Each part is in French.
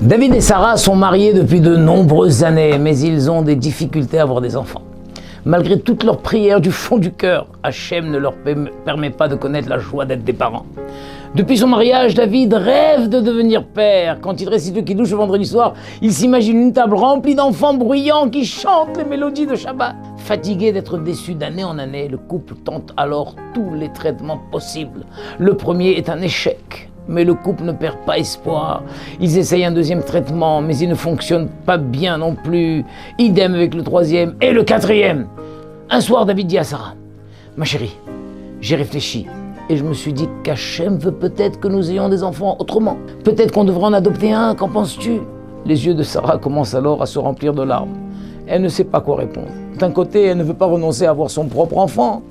David et Sarah sont mariés depuis de nombreuses années, mais ils ont des difficultés à avoir des enfants. Malgré toutes leurs prières du fond du cœur, Hachem ne leur permet pas de connaître la joie d'être des parents. Depuis son mariage, David rêve de devenir père. Quand il récite le Kiddush le vendredi soir, il s'imagine une table remplie d'enfants bruyants qui chantent les mélodies de Shabbat. Fatigué d'être déçu d'année en année, le couple tente alors tous les traitements possibles. Le premier est un échec. Mais le couple ne perd pas espoir. Ils essayent un deuxième traitement, mais il ne fonctionne pas bien non plus. Idem avec le troisième et le quatrième. Un soir, David dit à Sarah, « Ma chérie, j'ai réfléchi et je me suis dit qu'Hachem veut peut-être que nous ayons des enfants autrement. Peut-être qu'on devrait en adopter un, qu'en penses-tu » Les yeux de Sarah commencent alors à se remplir de larmes. Elle ne sait pas quoi répondre. D'un côté, elle ne veut pas renoncer à avoir son propre enfant,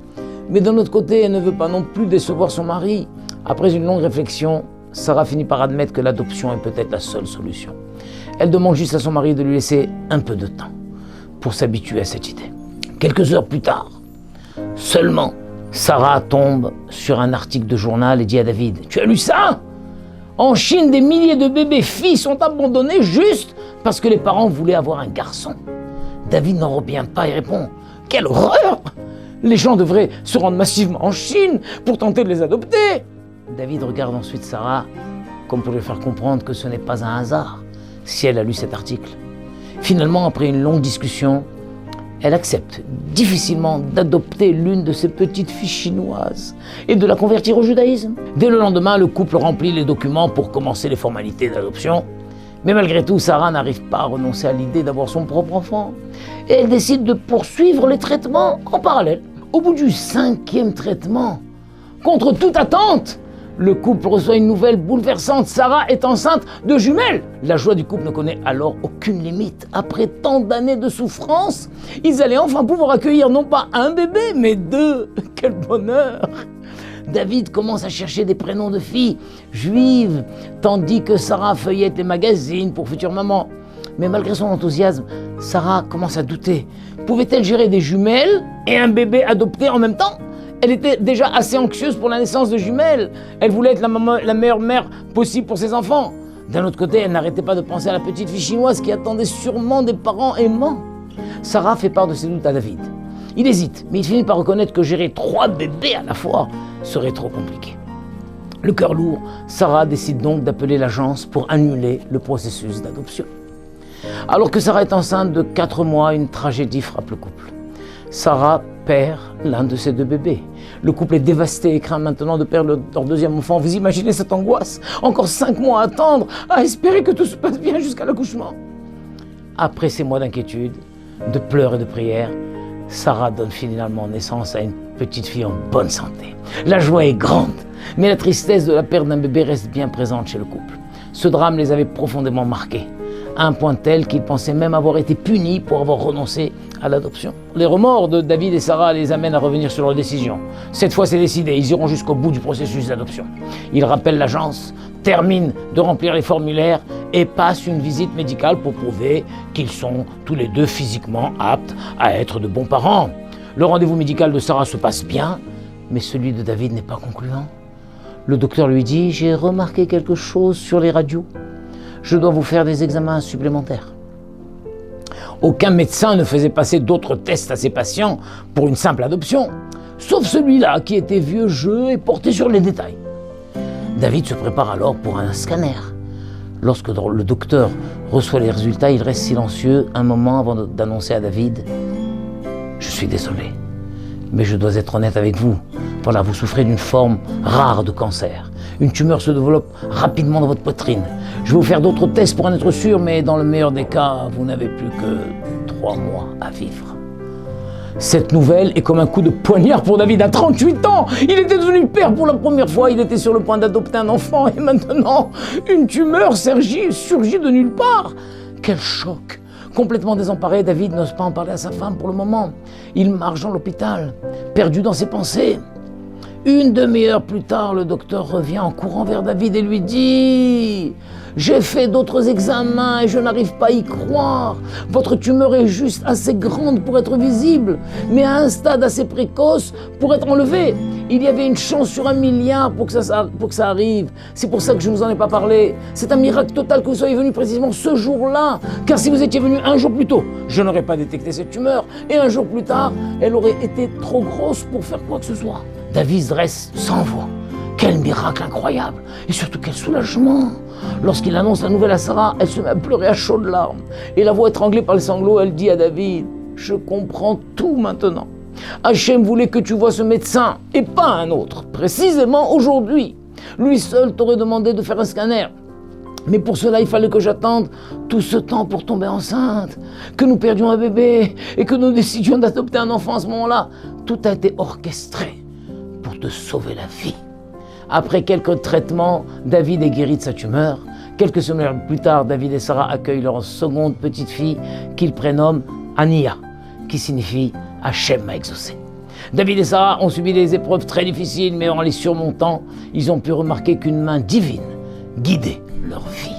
mais d'un autre côté, elle ne veut pas non plus décevoir son mari. Après une longue réflexion, Sarah finit par admettre que l'adoption est peut-être la seule solution. Elle demande juste à son mari de lui laisser un peu de temps pour s'habituer à cette idée. Quelques heures plus tard, seulement, Sarah tombe sur un article de journal et dit à David « Tu as lu ça ? En Chine, des milliers de bébés filles sont abandonnés juste parce que les parents voulaient avoir un garçon. » David n'en revient pas et répond « Quelle horreur ! Les gens devraient se rendre massivement en Chine pour tenter de les adopter. » David regarde ensuite Sarah comme pour lui faire comprendre que ce n'est pas un hasard si elle a lu cet article. Finalement, après une longue discussion, elle accepte difficilement d'adopter l'une de ses petites filles chinoises et de la convertir au judaïsme. Dès le lendemain, le couple remplit les documents pour commencer les formalités d'adoption. Mais malgré tout, Sarah n'arrive pas à renoncer à l'idée d'avoir son propre enfant. Et elle décide de poursuivre les traitements en parallèle. Au bout du 5e traitement, contre toute attente, le couple reçoit une nouvelle bouleversante. Sarah est enceinte de jumelles. La joie du couple ne connaît alors aucune limite. Après tant d'années de souffrance, ils allaient enfin pouvoir accueillir non pas un bébé, mais 2. Quel bonheur! David commence à chercher des prénoms de filles juives, tandis que Sarah feuillette les magazines pour futures mamans. Mais malgré son enthousiasme, Sarah commence à douter. Pouvait-elle gérer des jumelles et un bébé adopté en même temps ? Elle était déjà assez anxieuse pour la naissance de jumelles. Elle voulait être la meilleure mère possible pour ses enfants. D'un autre côté, elle n'arrêtait pas de penser à la petite fille chinoise qui attendait sûrement des parents aimants. Sarah fait part de ses doutes à David. Il hésite, mais il finit par reconnaître que gérer 3 bébés à la fois serait trop compliqué. Le cœur lourd, Sarah décide donc d'appeler l'agence pour annuler le processus d'adoption. Alors que Sarah est enceinte de 4 mois, une tragédie frappe le couple. Sarah perd l'un de ses 2 bébés. Le couple est dévasté et craint maintenant de perdre leur 2e enfant. Vous imaginez cette angoisse? Encore 5 mois à attendre, à espérer que tout se passe bien jusqu'à l'accouchement. Après ces mois d'inquiétude, de pleurs et de prières, Sarah donne finalement naissance à une petite fille en bonne santé. La joie est grande, mais la tristesse de la perte d'un bébé reste bien présente chez le couple. Ce drame les avait profondément marqués, à un point tel qu'ils pensaient même avoir été punis pour avoir renoncé à l'adoption. Les remords de David et Sarah les amènent à revenir sur leur décision. Cette fois, c'est décidé, ils iront jusqu'au bout du processus d'adoption. Ils rappellent l'agence, terminent de remplir les formulaires et passent une visite médicale pour prouver qu'ils sont tous les 2 physiquement aptes à être de bons parents. Le rendez-vous médical de Sarah se passe bien, mais celui de David n'est pas concluant. Le docteur lui dit « J'ai remarqué quelque chose sur les radios. Je dois vous faire des examens supplémentaires. » Aucun médecin ne faisait passer d'autres tests à ses patients pour une simple adoption, sauf celui-là qui était vieux jeu et porté sur les détails. David se prépare alors pour un scanner. Lorsque le docteur reçoit les résultats, il reste silencieux un moment avant d'annoncer à David « Je suis désolé, mais je dois être honnête avec vous. Voilà, vous souffrez d'une forme rare de cancer. Une tumeur se développe rapidement dans votre poitrine. Je vais vous faire d'autres tests pour en être sûr, mais dans le meilleur des cas, vous n'avez plus que 3 mois à vivre. » Cette nouvelle est comme un coup de poignard pour David. À 38 ans, il était devenu père pour la première fois. Il était sur le point d'adopter un enfant et maintenant, une tumeur surgit de nulle part. Quel choc! Complètement désemparé, David n'ose pas en parler à sa femme pour le moment. Il marche dans l'hôpital, perdu dans ses pensées. Une demi-heure plus tard, le docteur revient en courant vers David et lui dit « J'ai fait d'autres examens et je n'arrive pas à y croire. Votre tumeur est juste assez grande pour être visible, mais à un stade assez précoce pour être enlevée. Il y avait une chance sur 1 milliard pour que ça arrive. C'est pour ça que je ne vous en ai pas parlé. C'est un miracle total que vous soyez venu précisément ce jour-là. Car si vous étiez venu un jour plus tôt, je n'aurais pas détecté cette tumeur. Et un jour plus tard, elle aurait été trop grosse pour faire quoi que ce soit. » David reste sans voix. Quel miracle incroyable! Et surtout quel soulagement! Lorsqu'il annonce la nouvelle à Sarah, elle se met à pleurer à chaudes larmes. Et la voix étranglée par les sanglots, elle dit à David, « Je comprends tout maintenant. Hachem voulait que tu vois ce médecin et pas un autre, précisément aujourd'hui. Lui seul t'aurait demandé de faire un scanner. Mais pour cela, il fallait que j'attende tout ce temps pour tomber enceinte, que nous perdions un bébé et que nous décidions d'adopter un enfant à ce moment-là. Tout a été orchestré pour te sauver la vie. » Après quelques traitements, David est guéri de sa tumeur. Quelques semaines plus tard, David et Sarah accueillent leur seconde petite fille qu'ils prénomment Ania, qui signifie Hachem m'a exaucé. David et Sarah ont subi des épreuves très difficiles, mais en les surmontant, ils ont pu remarquer qu'une main divine guidait leur vie.